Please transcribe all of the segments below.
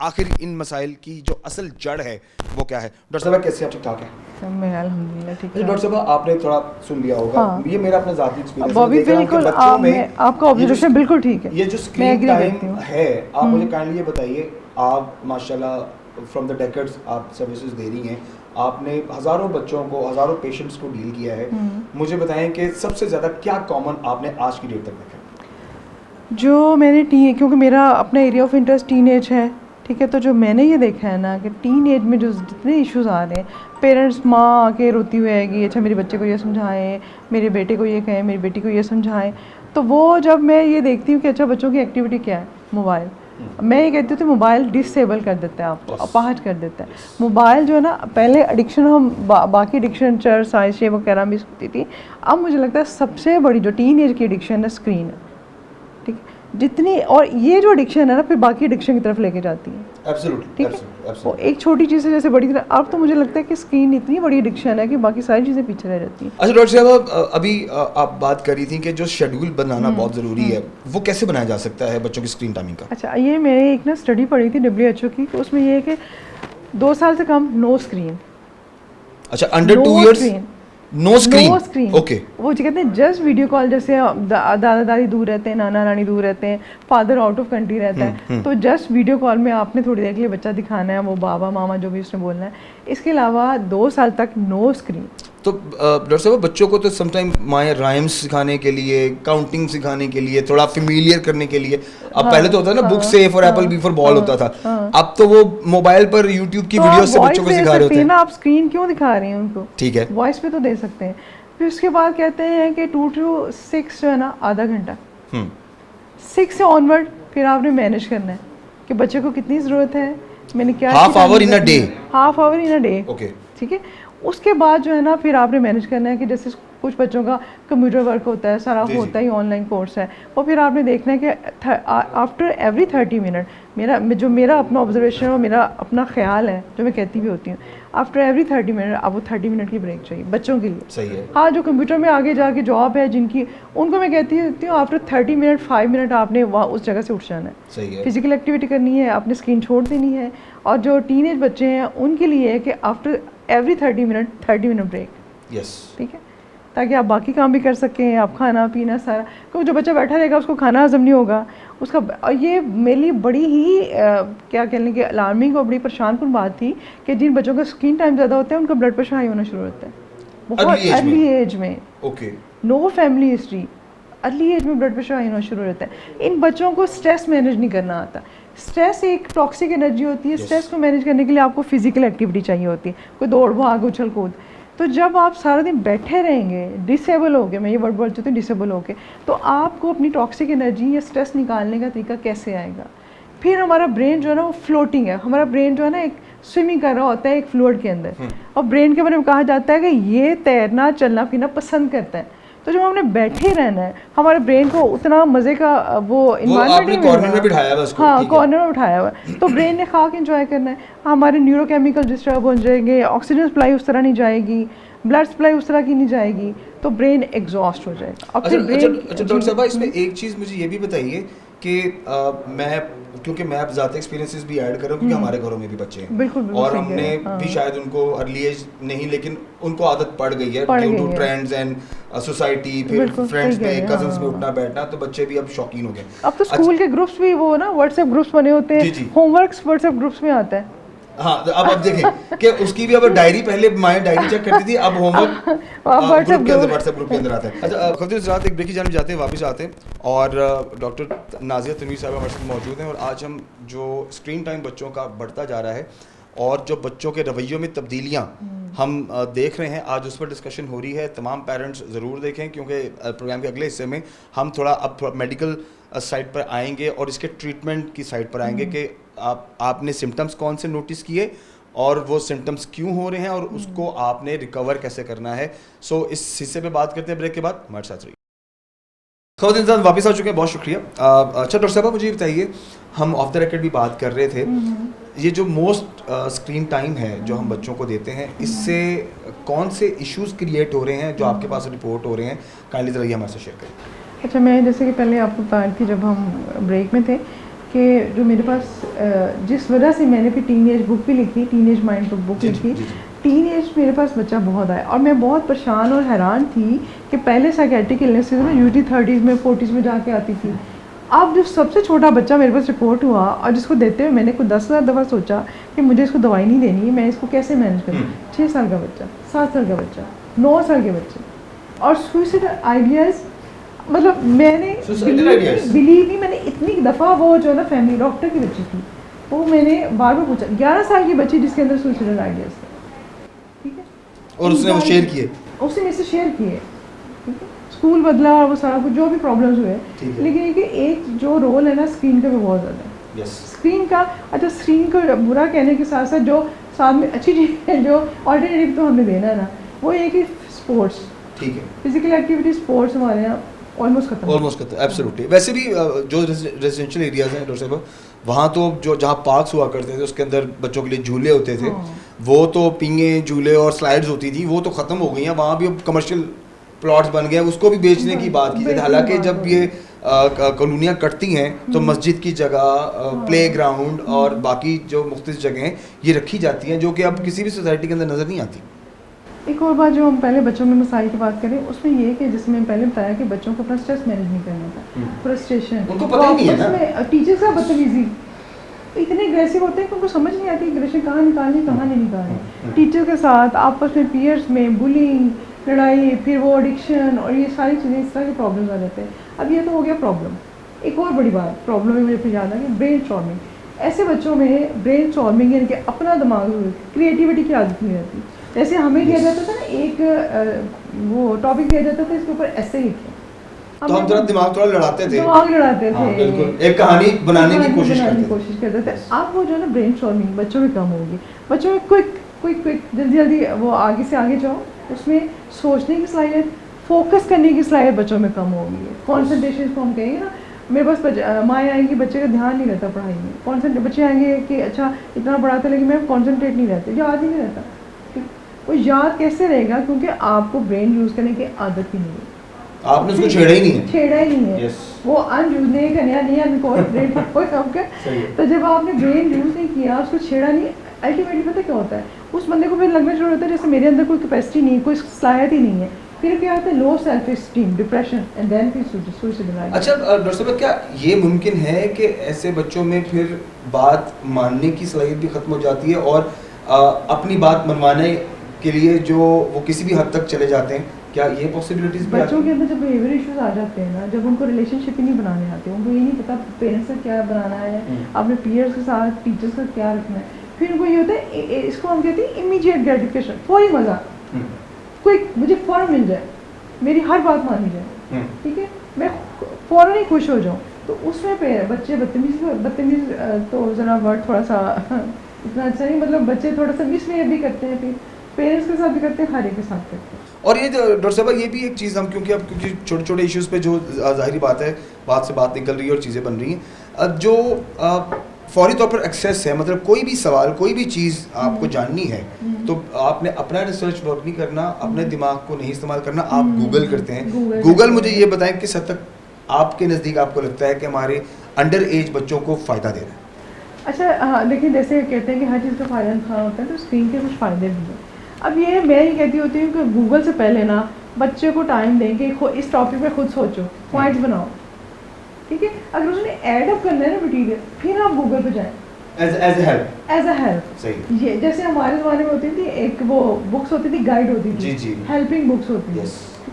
آخر ان مسائل کی جو اصل جڑ ہے وہ کیا ہے. ڈاکٹر صاحب کیسے آپ ٹھیک ٹھاک ہیں؟ میں الحمدللہ ٹھیک ہوں. ڈاکٹر صاحب آپ نے تھوڑا سن لیا ہوگا, یہ میرا اپنا ذاتی ایکسپیرینس ہے. بالکل آپ کا آبزرویشن بالکل ٹھیک ہے. یہ جو اسکرین ٹائم ہے, آپ مجھے کائنڈلی یہ بتائیے, آپ ماشاءاللہ فرام دا ڈیکڈز آپ سروسز دے رہی ہیں, آپ نے ہزاروں بچوں کو, ہزاروں پیشنٹس کو ڈیل کیا ہے, مجھے بتائیں کہ سب سے زیادہ کیا کامن آپ نے آج کی ڈیٹ تک دیکھا؟ جو میں نے کیونکہ میرا اپنا area of interest teenage ہے, ٹھیک ہے, تو جو میں نے یہ دیکھا ہے نا کہ ٹین ایج میں جو جتنے ایشوز آ رہے ہیں, پیرنٹس ماں آ کے روتی ہوئی آئے گی, اچھا میرے بچے کو یہ سمجھائیں, میرے بیٹے کو یہ کہیں, میری بیٹی کو یہ سمجھائیں, تو وہ جب میں یہ دیکھتی ہوں کہ اچھا بچوں کی ایکٹیویٹی کیا ہے, موبائل, میں یہ کہتی ہوں کہ موبائل ڈسیبل کر دیتا ہے آپ کو, اپاہج کر دیتا ہے. موبائل جو ہے نا, پہلے ایڈکشن ہم باقی ایڈکشن چرس عائشہ وغیرہ بھی ہوتی تھی, اب مجھے لگتا ہے سب سے بڑی جو ٹین ایج کی ایڈکشن ہے اسکرین ہے, ٹھیک ہے, جتنی, اور یہ جو ایڈکشن ہے نا پھر باقی ایڈکشن کی طرف لے کے جاتی ہے. ٹھیک ہے, وہ ایک چھوٹی چیز سے جیسے بڑی طرح, اب تو مجھے لگتا ہے کہ اسکرین اتنی بڑی ایڈکشن ہے کہ باقی ساری چیزیں پیچھے رہ جاتی ہیں. اچھا ڈاکٹر صاحب, ابھی آپ بات کر رہی تھیں کہ جو شیڈول بنانا بہت ضروری ہے, وہ کیسے بنایا جا سکتا ہے بچوں کی اسکرین ٹائمنگ کا؟ اچھا, یہ میں نے ایک نا اسٹڈی پڑھی تھی WHO کی, تو اس میں یہ ہے کہ 2 سال سے کم نو اسکرین. اچھا, انڈر 2 ایئرس نو اسکرین. اوکے, وہ کہتے ہیں جسٹ ویڈیو کال, جیسے دادا دادی دور رہتے ہیں, نانا نانی دور رہتے ہیں, فادر آؤٹ آف کنٹری رہتا ہے, تو جسٹ ویڈیو کال میں آپ نے تھوڑی دیر کے لیے بچہ دکھانا ہے, وہ بابا ماما جو بھی اس نے بولنا ہے. اس کے علاوہ 2 سال تک نو اسکرین. تو ڈاکٹر صاحب بچوں کو تو سم ٹائم مائیں رائمس سکھانے کے لیے, کاؤنٹنگ سکھانے کے لیے, تھوڑا فیملیئر کرنے کے لیے, اب پہلے تو ہوتا ہے نا بک سیف اور ایپل بی فار بال ہوتا تھا, اب تو وہ موبائل پر یوٹیوب کی ویڈیوز سے بچوں کو سکھا رہے ہوتے ہیں. آپ اسکرین کیوں دکھا رہے ہیں ان کو, ٹھیک ہے, وائس پہ تو دے سکتے ہیں. پھر اس کے بعد کہتے ہیں کہ 2 to 6 جو ہے نا آدھا گھنٹہ, 6 سے آن ورڈ پھر آپ نے مینیج کرنا ہے کہ بچے کو کتنی ضرورت ہے, میں نے کیا, half hour in a day. Okay, ٹھیک ہے. اس کے بعد جو ہے نا پھر آپ نے مینیج کرنا ہے کہ جیسے کچھ بچوں کا کمپیوٹر ورک ہوتا ہے, سارا ہوتا ہی آن لائن کورس ہے, اور پھر آپ نے دیکھنا ہے کہ آفٹر ایوری 30 منٹ, میرا اپنا آبزرویشن اور میرا اپنا خیال ہے جو میں کہتی بھی ہوتی ہوں, آفٹر ایوری 30 منٹ آپ کو 30 منٹ کی بریک چاہیے بچوں کے لیے. صحیح ہے. ہاں, جو کمپیوٹر میں آگے جا کے جاب ہے جن کی, ان کو میں کہتی ہوں آفٹر 30 منٹ 5 منٹ آپ نے وہاں اس جگہ سے اٹھ جانا ہے. صحیح ہے. فزیکل ایکٹیویٹی کرنی ہے, آپ نے اسکرین چھوڑ دینی ہے. اور جو ٹین ایج بچے ہیں ان کے لیے ہے کہ آفٹر ایوری 30 منٹ بریک. یس, ٹھیک ہے, تاکہ آپ باقی کام بھی کر سکیں, آپ کھانا پینا سارا, کیونکہ جو بچہ بیٹھا رہے گا اس کو کھانا ہضم نہیں ہوگا اس کا. اور یہ میرے لیے بڑی ہی کیا کہنے کہ الارمنگ اور بڑی پریشان کن بات تھی کہ جن بچوں کا اسکرین ٹائم زیادہ ہوتا ہے ان کا بلڈ پریشر ہائی ہونا شروع ہوتا ہے بہت ارلی ایج میں. اوکے, نو فیملی ہسٹری, ارلی ایج میں بلڈ پریشر ہائی ہونا شروع ہوتا ہے. ان بچوں کو اسٹریس مینیج نہیں کرنا آتا. اسٹریس ایک ٹاکسک انرجی ہوتی ہے, اسٹریس کو مینیج کرنے کے لیے آپ کو فزیکل ایکٹیویٹی چاہیے ہوتی ہے, کوئی دوڑ بھاگ اچھل کود. تو جب آپ سارا دن بیٹھے رہیں گے ڈسیبل ہو گئے, میں یہ ورڈ بول چاہتی ہوں ڈسیبل ہو کے, تو آپ کو اپنی ٹاکسک انرجی یا اسٹریس نکالنے کا طریقہ کیسے آئے گا؟ پھر ہمارا برین جو ہے نا وہ فلوٹنگ ہے, ہمارا برین جو ہے نا ایک سوئمنگ کر رہا ہوتا ہے ایک فلوئڈ کے اندر, اور برین کے بارے میں کہا جاتا ہے کہ یہ تیرنا چلنا پھرنا پسند کرتا ہے. تو جب ہم نے بیٹھے رہنا ہے, ہمارے برین کو اتنا مزے کا وہ انوائرمنٹ نہیں مل رہا, ہاں کارنر میں بٹھایا ہوا ہے, تو برین نے خاک انجوائے کرنا ہے. ہمارے نیورو کیمیکل ڈسٹرب ہو جائیں گے, آکسیجن سپلائی اس طرح نہیں جائے گی, بلڈ سپلائی اس طرح کی نہیں جائے گی, تو برین ایگزاسٹ ہو جائے گا. اچھا ڈاکٹر صاحب, اس میں ایک چیز مجھے یہ بھی بتائیے کہ میں, کیونکہ میں اب ذاتی ایکسپیرینسز بھی ایڈ کر رہا ہوں کیونکہ ہمارے گھروں میں بھی بچے ہیں, اور ہم نے بھی شاید ان کو ارلی ایج نہیں لیکن ان کو عادت پڑ گئی ہے due to trends and society, پھر فرینڈس میں کزنس میں اٹھنا بیٹھنا, تو بچے بھی اب شوقین ہو گئے. اب تو اسکول کے گروپس بھی وہ نا واٹس ایپ گروپس بنے ہوتے ہیں, home works what's app groups میں آتا ہے. ہاں, اب دیکھیں کہ اس کی بھی اب ڈائری, پہلے مائیں ڈائری چیک کرتی تھی, اب home work what's app group کے اندر آتا ہے. اچھا خفیف حضرات, ایک بریک کی جانب جاتے ہیں, واپس آتے ہیں, اور ڈاکٹر نازیہ تنویر صاحبہ ہمارے ساتھ موجود ہیں, اور آج ہم جو اسکرین ٹائم بچوں کا بڑھتا جا رہا ہے اور جو بچوں کے رویوں میں تبدیلیاں ہم دیکھ رہے ہیں, آج اس پر ڈسکشن ہو رہی ہے. تمام پیرنٹس ضرور دیکھیں, کیونکہ پروگرام کے اگلے حصے میں ہم تھوڑا اب میڈیکل سائڈ پر آئیں گے اور اس کے ٹریٹمنٹ کی سائڈ پر آئیں گے کہ آپ نے سمٹمس کون سے نوٹس کیے اور وہ سمٹمس کیوں ہو رہے ہیں اور اس کو آپ نے ریکور کیسے کرنا ہے. سو اس حصے پہ بات کرتے ہیں بریک کے بعد, ہمارے ساتھ رہیے. خود انسان واپس آ چکے ہیں, بہت شکریہ. اچھا ڈاکٹر صاحبہ, مجھے بتائیے, ہم آف دا ریکارڈ بھی بات کر رہے تھے, یہ جو موسٹ اسکرین ٹائم ہے جو ہم بچوں کو دیتے ہیں, اس سے کون سے ایشوز کریٹ ہو رہے ہیں جو آپ کے پاس رپورٹ ہو رہے ہیں, کائنڈلی ذرا یہ ہمارے سے شیئر کریں. اچھا, میں جیسے کہ پہلے آپ کو بتا رہی تھی جب ہم بریک میں تھے کہ جو میرے پاس جس وجہ سے میں نے پھر ٹین ایج بک بھی لکھی, ٹین ایج مائنڈ بک لکھی, ٹین ایج میرے پاس بچہ بہت آیا اور میں بہت پریشان اور حیران تھی کہ پہلے سائیکیٹرک illness سے یوزلی 30s میں 40s میں جا کے آتی تھی. اب جو سب سے چھوٹا بچہ میرے پاس رپورٹ ہوا اور جس کو دیتے ہوئے میں نے کوئی 10,000 دفعہ سوچا کہ مجھے اس کو دوائی نہیں دینی ہے, میں اس کو کیسے مینیج کروں. 6 سال کا بچہ, 7 سال کا بچہ, 9 سال کے بچے, اور سوئسائڈ آئیڈیاز, مطلب میں نے بلیو نہیں, میں نے اتنی دفعہ وہ جو ہے نا فیملی ڈاکٹر کی بچی تھی وہ میں نے بار بار پوچھا, 11 سال کی بچی جس کے اندر سوئسائڈ آئیڈیاز تھے, ٹھیک ہے, اور اس نے وہ شیئر کیے, اس نے میرے سے شیئر کیے, ٹھیک ہے, اسکول بدلا اور وہ سارا کچھ جو بھی پرابلمس ہوئے, لیکن یہ کہ ایک جو رول ہے نا اسکرین کا بھی بہت زیادہ ہے, اسکرین کا. اچھا اسکرین کو برا کہنے کے ساتھ ساتھ جو ساتھ میں اچھی چیز ہے جو آلٹرنیٹیو تو ہم نے دینا ہے نا, وہ یہ کہ اسپورٹس, ٹھیک ہے, فزیکل ایکٹیویٹی, اسپورٹس ہمارے یہاں آلموسٹ ختم, ایبسلیوٹلی. ویسے بھی جو ریزیڈینشیل ایریاز ہیں ڈاکٹر صاحب, وہاں تو جو جہاں پارکس ہوا کرتے تھے اس کے اندر بچوں کے لیے جھولے ہوتے تھے, وہ تو پینگیں جھولے اور سلائڈز ہوتی تھی, وہ تو ختم ہو گئی ہیں. وہاں بھی اب کمرشل پلاٹس بن گئے ہیں, اس کو بھی بیچنے کی بات کی جاتی ہے. حالانکہ جب یہ کالونیاں کٹتی ہیں تو مسجد کی جگہ, پلے گراؤنڈ اور باقی جو مختلف جگہیں یہ رکھی جاتی ہیں جو کہ اب کسی بھی سوسائٹی کے اندر نظر نہیں آتی. ایک اور بات جو ہم پہلے بچوں میں مسائل کی بات کریں, اس میں یہ کہ جس میں پہلے بتایا کہ بچوں کو اپنا اسٹریس مینیج نہیں کرنا تھا, فرسٹریشن, ان کو پتہ ہی نہیں ہے نا, ٹیچرس کا بدتمیزی, اتنے اگریسو ہوتے ہیں کہ ان کو سمجھ نہیں آتی اگریشن کہاں نکالنی کہاں نہیں نکالنی. ٹیچر کے ساتھ آپس میں پیئرس میں بلنگ, لڑائی, پھر وہ ایڈکشن اور یہ ساری چیزیں, اس طرح کے پرابلمس آ جاتے ہیں. اب یہ تو ہو گیا پرابلم. ایک اور بڑی بات پرابلم میں مجھے پھر یاد آ کہ برین اسٹارمنگ. ایسے بچوں میں برین اسٹارمنگ یعنی کہ اپنا دماغ, کریٹیوٹی کی عادت نہیں رہتی. جیسے ہمیں دیا جاتا تھا نا ایک وہ ٹاپک دیا جاتا تھا, اس کے اوپر ایسے لکھیں, تو ہم دماغ تھوڑا لڑاتے تھے, بالکل ایک کہانی بنانے کی کوشش کرتے تھے. اب وہ جو ہے نا برین اسٹارمنگ بچوں میں کم ہوگی, بچوں میں کوئک جلدی وہ آگے سے آگے جاؤ, اس میں سوچنے کی صلاحیت, فوکس کرنے کی صلاحیت بچوں میں کم ہوگی. کانسنٹریشن کو ہم کہیں گے نا, میرے پاس مائیں آئیں گی, بچے کا دھیان نہیں رہتا پڑھائی میں, بچے آئیں گے کہ اچھا اتنا پڑھاتے لیکن میں کانسنٹریٹ نہیں رہتے, یاد ہی نہیں رہتا. وہ یاد کیسے رہے گا, کیونکہ آپ کو برین یوز کرنے کی عادت ہی نہیں ہے, آپ نے اس کو چھیڑا ہی نہیں ہے. وہ ان یوز نہیں کرنا نہیں ان کو برین پر کوئی کام کر. تو جب آپ نے برین یوز نہیں کیا, اس کو چھیڑا نہیں, الٹیمیٹلی پتہ کیا ہوتا ہے, اس بندے کو پھر لگنا شروع ہوتا ہے جیسے میرے اندر کوئی کیپیسٹی نہیں, کوئی صلاحیت ہی نہیں ہے. پھر کیا ہوتا ہے, low self esteem, depression, and then پھر سوئسائڈ. اچھا ڈاکٹر صاحب, کیا یہ ممکن ہے کہ ایسے بچوں میں پھر بات ماننے کی صلاحیت بھی ختم ہو جاتی ہے اور اپنی بات منوانے کے لیے جو وہ کسی بھی حد تک چلے جاتے ہیں, کیا یہ پاسبلٹیز بھی بچوں کے اندر جب بیہیویئر ایشوز آ جاتے ہیں نا, جب ان کو ریلیشن شپ ہی نہیں بنانے آتے, ان کو یہ نہیں پتا پیرنٹس کا کیا بنانا ہے, اپنے پیئرس کے ساتھ ٹیچرس کا کیا رکھنا ہے, پھر ان کو یہ ہوتا ہے, اس کو ہم کہتے ہیں امیجیٹ گریٹیفیکیشن, فوری مزہ, کوئی مجھے فوراً مل جائے, میری ہر بات مانی جائے, ٹھیک ہے, میں فوراً ہی خوش ہو جاؤں. تو اس میں بچے بدتمیز تو ذرا ورڈ تھوڑا سا اتنا اچھا نہیں, مطلب بچے تھوڑا سا مس بہیو بھی کرتے ہیں, پھر پیرنٹس کے ساتھ بھی کرتے ہیں, ہر ایک کے ساتھ کرتے ہیں. اور یہ ڈاکٹر صاحبہ یہ بھی ایک چیز ہم کیونکہ چھوٹے چھوٹے ایشوز پہ جو ظاہری بات ہے, بات سے بات نکل رہی ہے اور چیزیں بن رہی ہیں, جو فوری طور پر ایکسیس ہے, مطلب کوئی بھی سوال, کوئی بھی چیز آپ کو جاننی ہے تو آپ نے اپنا ریسرچ ورک نہیں کرنا, اپنے دماغ کو نہیں استعمال کرنا, آپ گوگل کرتے ہیں. گوگل مجھے یہ بتائیں کس حد تک آپ کے نزدیک آپ کو لگتا ہے کہ ہمارے انڈر ایج بچوں کو فائدہ دے رہا ہے؟ اچھا دیکھیں, جیسے کہتے ہیں کہ ہر چیز کا فائدہ نقصان ہوتا ہے, تو اسکرین کے کچھ فائدے بھی ہیں. اب یہ میں یہ کہتی ہوتی ہوں کہ گوگل سے پہلے نا بچے کو ٹائم دیں کہ اس ٹاپک پہ خود سوچو, پوائنٹس بناؤ, ٹھیک ہے. اگر اس نے ایڈ اپ کرنا ہے نا مٹیریل, پھر آپ گوگل پہ جائیں ایز اے ہیلپ. یہ جیسے ہمارے زمانے میں ہوتی تھی, ایک وہ بکس ہوتی تھی, گائیڈ ہوتی تھی, ہیلپنگ بکس ہوتی تھی.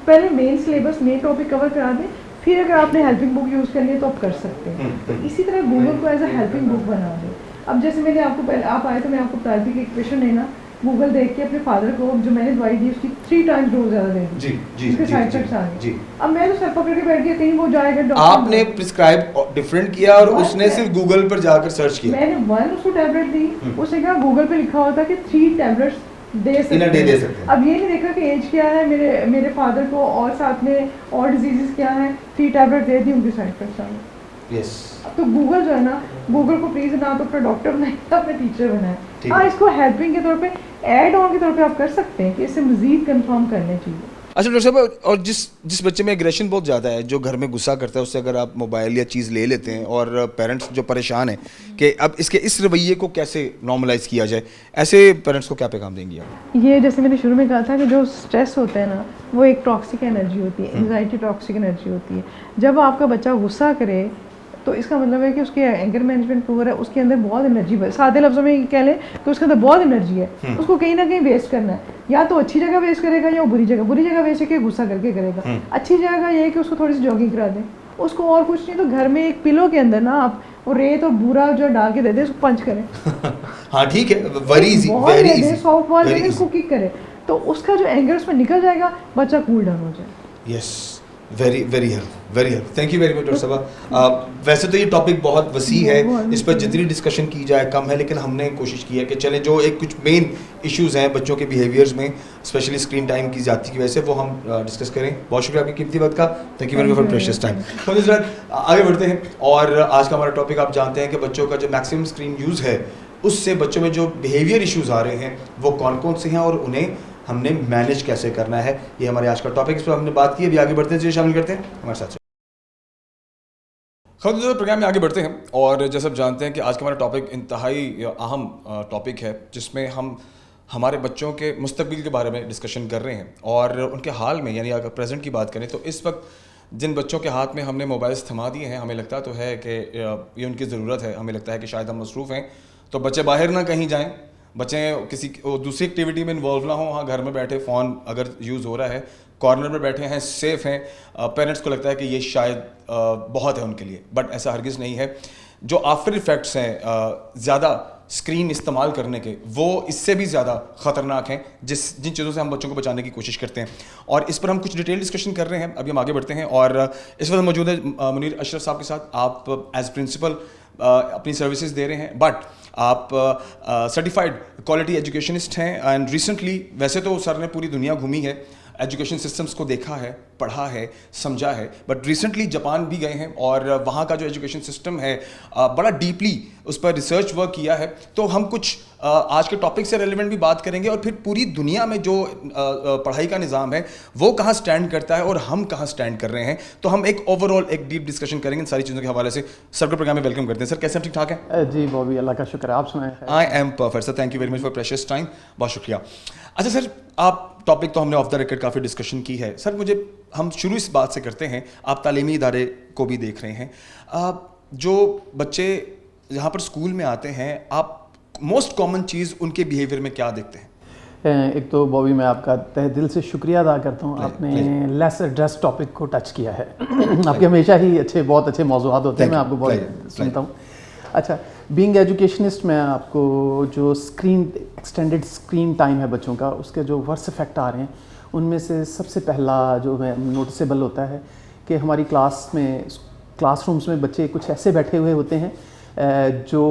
پہلے مین سلیبس, مین ٹاپک کور کرا دیں, پھر اگر آپ نے ہیلپنگ بک یوز کرنی ہے تو آپ کر سکتے ہیں. تو اسی طرح گوگل کو ایز اے ہیلپنگ بک بنا دیں. اب جیسے میں نے آپ کو پہلے آپ آئے تو میں آپ کو بتا دی کہ ایکویشن ہے نا, گوگل دیکھ کے اپنے فادر کو جو میں نے دوائی دی اس کی 3 times ڈوز زیادہ دے دی, اس کے سائڈ افیکٹس آ گئے. اب میں تو سر پکڑ کے بیٹھ گیا, کہیں وہ جائے گا ڈاکٹر, آپ نے پرسکرائب ڈفرینٹ کیا اور اس نے صرف گوگل پر جا کر سرچ کیا. میں نے 1 اس کو ٹیبلٹ دی, اس نے کہا گوگل پہ لکھا ہوتا کہ 3 tablets دے سکتے ہیں. اب یہ نہیں دیکھا کہ ایج کیا ہے میرے فادر کو, اور ساتھ میں اور ڈیزیزز کیا ہیں, 3 tablets دے دی, ان کی سائڈ افیکٹس آ گئے. تو گوگل جو ہے نا, گوگل کو پلیز نہ تو اپنا ڈاکٹر بنائے, اپنا ٹیچر بنائے. ہاں, اس کو ہیلپنگ کے طور پہ, ایڈ آن کے طور پہ آپ کر سکتے ہیں کہ اسے مزید کنفرم کرنے چاہیے. اچھا ڈاکٹر صاحب, اور جس بچے میں ایگریشن بہت زیادہ ہے, جو گھر میں غصہ کرتا ہے, اس سے اگر آپ موبائل یا چیز لے لیتے ہیں, اور پیرنٹس جو پریشان ہیں کہ اب اس رویے کو کیسے نارملائز کیا جائے, ایسے پیرنٹس کو کیا پیغام دیں گی آپ؟ یہ جیسے میں نے شروع میں کہا تھا کہ جو اسٹریس ہوتا ہے نا, وہ ایک ٹاکسک انرجی ہوتی ہے, انزائٹی ٹاکسک انرجی ہوتی ہے. جب آپ کا بچہ غصہ کرے تو اس کا مطلب ہے کہ اس کے اینگر مینجمنٹ پور ہے, اس کے اندر بہت انرجی, سادے لفظوں میں کہہ لیں کہ اس کے اندر بہت انرجی ہے, اس کو کہیں نہ کہیں ویسٹ کرنا ہے. یا تو اچھی جگہ ویسٹ کرے گا یا بری جگہ ویسٹ کر کے غصہ کر کے کرے گا. اچھی جگہ یہ ہے کہ اس کو تھوڑی سی جاگنگ کرا دیں, اس کو اور کچھ نہیں تو گھر میں ایک پلو کے اندر نا آپ وہ ریت اور بورا جو ڈال کے دے دیں, اس کو پنچ کریں. ہاں ٹھیک ہے, very easy, very easy, soft ball لے کے اس کو کک کریں تو اس کا جو اینگر اس میں نکل جائے گا, بچہ کول ڈاؤن ہو جائے. Yes, very help, thank you very much doctor صاحب. ویسے تو یہ ٹاپک بہت وسیع ہے, اس پر جتنی ڈسکشن کی جائے کم ہے, لیکن ہم نے کوشش کی ہے کہ چلیں جو ایک کچھ مین ایشوز ہیں بچوں کے بیہیویئرز میں, اسپیشلی اسکرین ٹائم کی زیادتی کی وجہ سے, وہ ہم ڈسکس کریں. بہت شکریہ آپ کی قیمتی وقت کا, thank you very much for precious time. آگے بڑھتے ہیں, اور آج کا ہمارا ٹاپک آپ جانتے ہیں کہ بچوں کا جو میکسیمم اسکرین یوز ہے, اس سے بچوں میں جو بیہیویئر ایشوز آ رہے ہیں وہ کون سے ہیں, اور انہیں ہم نے مینیج کیسے کرنا ہے. یہ ہمارے آج کا ٹاپک, اس پر ہم نے بات کی. ابھی آگے بڑھتے ہیں, شامل کرتے ہیں ہمارے ساتھ. خود پروگرام میں آگے بڑھتے ہیں, اور جیسا آپ جانتے ہیں کہ آج کا ہمارا ٹاپک انتہائی اہم ٹاپک ہے, جس میں ہم ہمارے بچوں کے مستقبل کے بارے میں ڈسکشن کر رہے ہیں, اور ان کے حال میں, یعنی اگر پریزنٹ کی بات کریں تو اس وقت جن بچوں کے ہاتھ میں ہم نے موبائلس تھما دیے ہیں, ہمیں لگتا تو ہے کہ یہ ان کی ضرورت ہے, ہمیں لگتا ہے کہ شاید ہم مصروف ہیں, تو بچے باہر نہ کہیں جائیں, بچے کسی دوسری ایکٹیویٹی میں انوالو نہ ہوں, ہاں گھر میں بیٹھے فون اگر یوز ہو رہا ہے, کارنر میں بیٹھے ہیں, سیف ہیں. پیرنٹس کو لگتا ہے کہ یہ شاید بہت ہے ان کے لیے, بٹ ایسا ہرگز نہیں ہے. جو آفٹر ایفیکٹس ہیں زیادہ اسکرین استعمال کرنے کے, وہ اس سے بھی زیادہ خطرناک ہیں, جن چیزوں سے ہم بچوں کو بچانے کی کوشش کرتے ہیں, اور اس پر ہم کچھ ڈیٹیل ڈسکشن کر رہے ہیں. ابھی ہم آگے بڑھتے ہیں, اور اس وقت موجود ہے منیر اشرف صاحب کے ساتھ. آپ ایز پرنسپل اپنی سروسز دے رہے ہیں, بٹ آپ سرٹیفائڈ کوالٹی ایجوکیشنسٹ ہیں, اینڈ ریسنٹلی, ویسے تو سر نے پوری دنیا گھومی ہے, ایجوکیشن سسٹمس کو دیکھا ہے, پڑھا ہے, سمجھا ہے, بٹ ریسنٹلی جاپان بھی گئے ہیں, اور وہاں کا جو ایجوکیشن سسٹم ہے بڑا ڈیپلی اس پر ریسرچ ورک کیا ہے. تو ہم کچھ آج کے ٹاپک سے ریلیونٹ بھی بات کریں گے, اور پھر پوری دنیا میں جو پڑھائی کا نظام ہے وہ کہاں سٹینڈ کرتا ہے اور ہم کہاں سٹینڈ کر رہے ہیں, تو ہم ایک اوور آل ایک ڈیپ ڈسکشن کریں گے ان ساری چیزوں کے حوالے سے. سر کو پروگرام میں ویلکم کرتے ہیں. سر کیسے ہیں, ٹھیک ٹھاک ہیں؟ جی بابی, اللہ کا شکر ہے, آپ سنائیں. I am perfect sir, thank you very much for precious time, بہت شکریہ. اچھا سر, آپ ٹاپک تو ہم نے of the record coffee discussion کی ہے. سر مجھے, ہم شروع اس بات سے کرتے ہیں, آپ تعلیمی ادارے کو بھی دیکھ رہے ہیں, جو بچے یہاں پر اسکول میں آتے ہیں, آپ موسٹ کامن چیز ان کے بیہیویئر میں کیا دیکھتے ہیں؟ ایک تو بابی میں آپ کا تہ دل سے شکریہ ادا کرتا ہوں, آپ نے لیس ایڈریس ٹاپک کو ٹچ کیا ہے. آپ کے ہمیشہ ہی بہت اچھے موضوعات ہوتے ہیں, میں آپ کو بہت سنتا ہوں. اچھا, بینگ ایجوکیشنسٹ, میں آپ کو جو ایکسٹینڈڈ اسکرین ٹائم ہے بچوں کا, اس کے جو ورس افیکٹ آ رہے ہیں, ان میں سے سب سے پہلا جو ہے نوٹسیبل ہوتا ہے کہ ہماری کلاس رومس میں بچے کچھ ایسے بیٹھے ہوئے ہوتے ہیں جو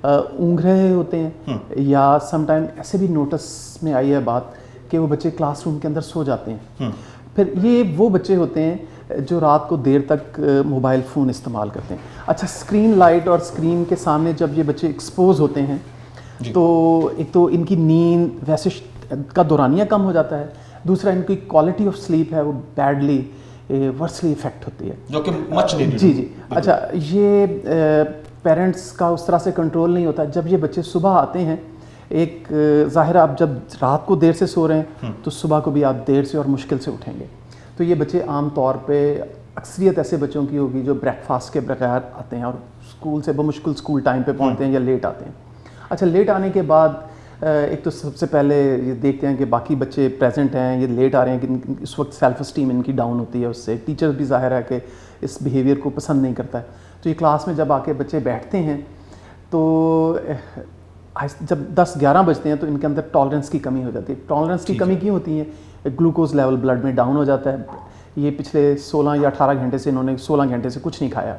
اونگھ رہے ہوتے ہیں, یا سم ٹائم ایسے بھی نوٹس میں آئی ہے بات کہ وہ بچے کلاس روم کے اندر سو جاتے ہیں. پھر یہ وہ بچے ہوتے ہیں جو رات کو دیر تک موبائل فون استعمال کرتے ہیں. اچھا, اسکرین لائٹ اور اسکرین کے سامنے جب یہ بچے ایکسپوز ہوتے ہیں تو ایک تو ان کی نیند ویسے کا دورانیہ کم ہو جاتا ہے, دوسرا ان کی کوالٹی آف سلیپ ہے وہ بیڈلی ورسلی افیکٹ ہوتی ہے, جو کہ مچ نہیں. جی. اچھا, یہ پیرنٹس کا اس طرح سے کنٹرول نہیں ہوتا. جب یہ بچے صبح آتے ہیں, ایک ظاہر آپ جب رات کو دیر سے سو رہے ہیں تو صبح کو بھی آپ دیر سے اور مشکل سے اٹھیں گے. تو یہ بچے عام طور پہ, اکثریت ایسے بچوں کی ہوگی جو بریک فاسٹ کے بغیر آتے ہیں اور اسکول سے بمشکل اسکول ٹائم پہ پہنچتے ہیں یا لیٹ آتے ہیں. اچھا, لیٹ آنے کے بعد ایک تو سب سے پہلے یہ دیکھتے ہیں کہ باقی بچے پریزنٹ ہیں, یہ لیٹ آ رہے ہیں کہ اس وقت سیلف اسٹیم ان کی ڈاؤن ہوتی ہے, اس سے ٹیچر بھی ظاہر ہے کہ اس بیہیویئر کو پسند نہیں کرتا ہے. تو یہ کلاس میں جب آ کے بچے بیٹھتے ہیں تو جب 10-11 بجتے ہیں تو ان کے اندر ٹالرنس کی کمی ہو جاتی ہے. ٹالرنس کی کمی کیوں ہوتی ہے؟ گلوکوز لیول بلڈ میں ڈاؤن ہو جاتا ہے. یہ پچھلے 16 یا 18 گھنٹے سے انہوں نے 16 گھنٹے سے کچھ نہیں کھایا.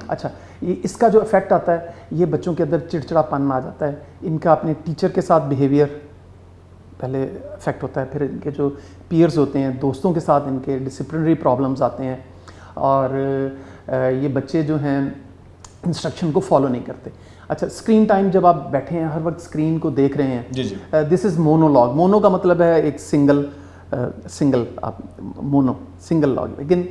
اچھا, یہ اس کا جو افیکٹ آتا ہے, یہ بچوں کے اندر چڑچڑا پن آ جاتا ہے, ان کا اپنے ٹیچر کے ساتھ بیہیویئر پہلے افیکٹ ہوتا ہے, پھر ان کے جو پیئرز ہوتے ہیں, دوستوں کے ساتھ ان کے ڈسپلنری پرابلمز آتے ہیں, اور یہ بچے جو ہیں انسٹرکشن کو فالو نہیں کرتے. اچھا, اسکرین ٹائم جب آپ بیٹھے ہیں ہر وقت اسکرین کو دیکھ رہے ہیں, دس از مونولوگ. مونو کا مطلب ہے ایک سنگل سنگل آپ مونو سنگل لاگ. لیکن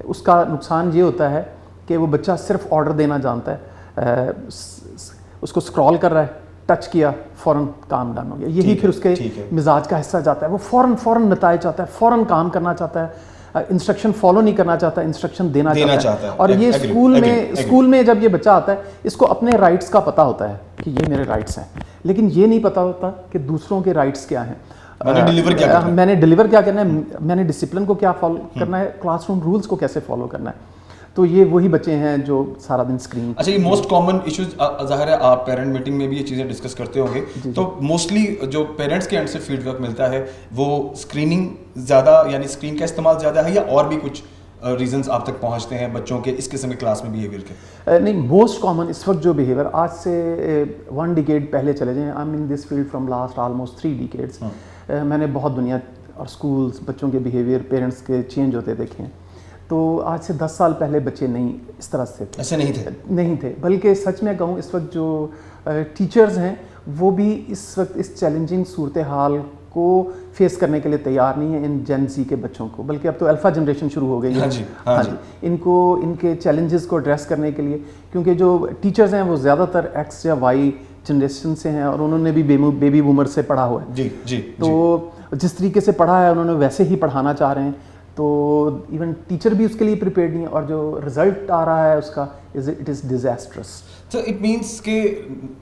اس کا نقصان یہ ہوتا ہے کہ وہ بچہ صرف آرڈر دینا جانتا ہے, اس کو اسکرال کر رہا ہے, ٹچ کیا فوراً کام ڈن ہو گیا. یہی پھر اس کے مزاج کا حصہ جاتا ہے, وہ فوراً نتائج چاہتا ہے, فوراً کام کرنا چاہتا ہے, انسٹرکشن فالو نہیں کرنا چاہتا, انسٹرکشن دینا چاہتا ہے. اور یہ اسکول میں جب یہ بچہ آتا ہے اس کو اپنے رائٹس کا پتہ ہوتا ہے کہ یہ میرے رائٹس ہیں, لیکن یہ نہیں پتہ ہوتا کہ دوسروں کے رائٹس کیا ہیں, میں نے ڈیلیور کیا کرنا ہے, میں نے ڈسپلن کو کیا فالو کرنا ہے, کلاس روم رولز کو کیسے فالو کرنا ہے. تو یہ وہی بچے ہیں جو سارا دن اسکرین. اچھا, یہ موسٹ کامن ایشوز ظاہر ہے آپ پیرنٹ میٹنگ میں بھی یہ چیزیں ڈسکس کرتے ہوں گے, تو موسٹلی جو پیرنٹس کے اینڈ سے فیڈ بیک ملتا ہے وہ اسکریننگ زیادہ, یعنی اسکرین کا استعمال زیادہ ہے, یا اور بھی کچھ ریزنس آپ تک پہنچتے ہیں بچوں کے اس قسم کے کلاس میں بیہیویئر کے؟ نہیں, موسٹ کامن اس وقت جو بیہیویئر, آج سے 1 ڈیکیڈ پہلے چلے جائیں, I am in this field from last almost 3 decades, میں نے بہت دنیا اور اسکولس بچوں کے بیہیویئر پیرنٹس کے چینج ہوتے دیکھے ہیں. تو آج سے 10 سال پہلے بچے نہیں اس طرح سے تھے, ایسے نہیں تھے. بلکہ سچ میں کہوں اس وقت جو ٹیچرز ہیں وہ بھی اس وقت اس چیلنجنگ صورتحال کو فیس کرنے کے لیے تیار نہیں ہیں ان جین زی کے بچوں کو, بلکہ اب تو الفا جنریشن شروع ہو گئی ہے. ہاں جی, ان کو ان کے چیلنجز کو ایڈریس کرنے کے لیے, کیونکہ جو ٹیچرز ہیں وہ زیادہ تر ایکس یا وائی جنریشن سے ہیں, اور انہوں نے بھی بیبی بومر سے پڑھا ہوا ہے. تو جس طریقے سے پڑھا ہے انہوں نے ویسے ہی پڑھانا چاہ رہے ہیں, تو ایون ٹیچر بھی اس کے لیے پریپیئرڈ نہیں ہے, اور جو رزلٹ آ رہا ہے اس کا اٹ از ڈیزاسٹرس. تو اٹ مینس کہ